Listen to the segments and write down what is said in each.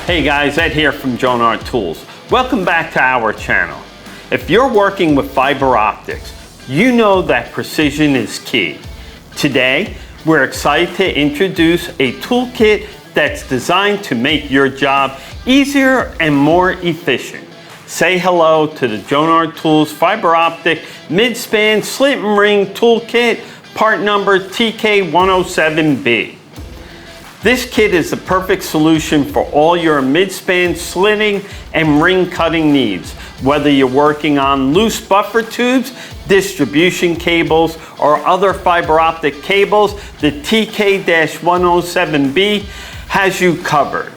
Hey guys, Ed here from Jonard Tools. Welcome back to our channel. If you're working with fiber optics, you know that precision is key. Today, we're excited to introduce a toolkit that's designed to make your job easier and more efficient. Say hello to the Jonard Tools Fiber Optic Mid-Span Slit and Ring Toolkit, part number TK-107B. This kit is the perfect solution for all your mid-span slitting and ring cutting needs. Whether you're working on loose buffer tubes, distribution cables, or other fiber optic cables, the TK-107B has you covered.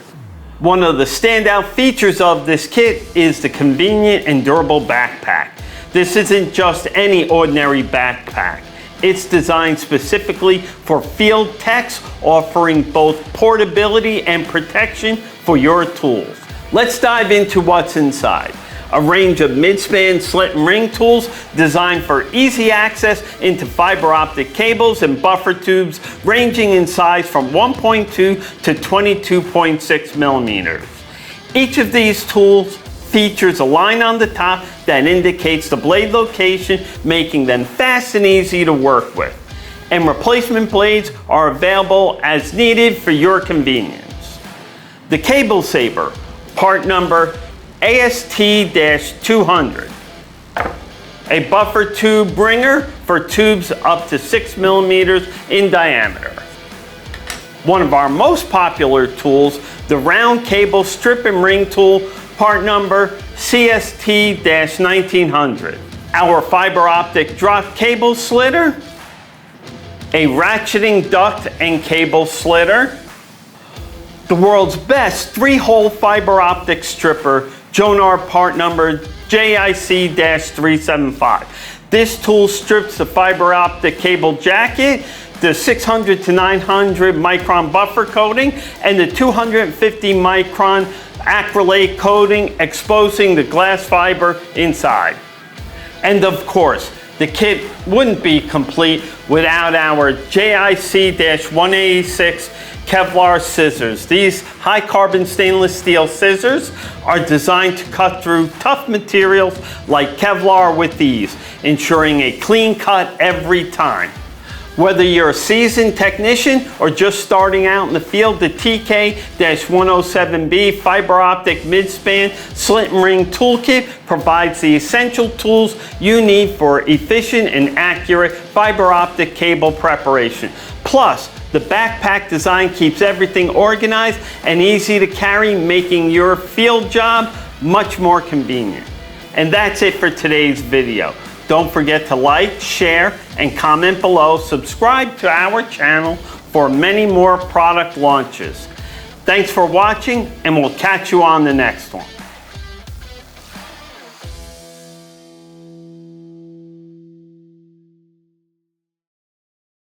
One of the standout features of this kit is the convenient and durable backpack. This isn't just any ordinary backpack. It's designed specifically for field techs, offering both portability and protection for your tools. Let's dive into what's inside. A range of mid-span slit and ring tools designed for easy access into fiber optic cables and buffer tubes ranging in size from 1.2 to 22.6 millimeters. Each of these tools features a line on the top that indicates the blade location, making them fast and easy to work with. And replacement blades are available as needed for your convenience. The Cable Saver, part number AST-200. A buffer tube bringer for tubes up to 6 millimeters in diameter. One of our most popular tools, the round cable strip and ring tool, part number CST-1900. Our fiber optic drop cable slitter, a ratcheting duct and cable slitter, the world's best 3-hole fiber optic stripper, Jonard part number JIC-375. This tool strips the fiber optic cable jacket, the 600 to 900 micron buffer coating, and the 250 micron acrylate coating, exposing the glass fiber inside. And of course, the kit wouldn't be complete without our JIC-186 Kevlar scissors. These high carbon stainless steel scissors are designed to cut through tough materials like Kevlar with ease, ensuring a clean cut every time. Whether you're a seasoned technician or just starting out in the field, the TK-107B Fiber Optic Mid-Span Slit and Ring Toolkit provides the essential tools you need for efficient and accurate fiber optic cable preparation. Plus, the backpack design keeps everything organized and easy to carry, making your field job much more convenient. And that's it for today's video. Don't forget to like, share, and comment below. Subscribe to our channel for many more product launches. Thanks for watching, and we'll catch you on the next one.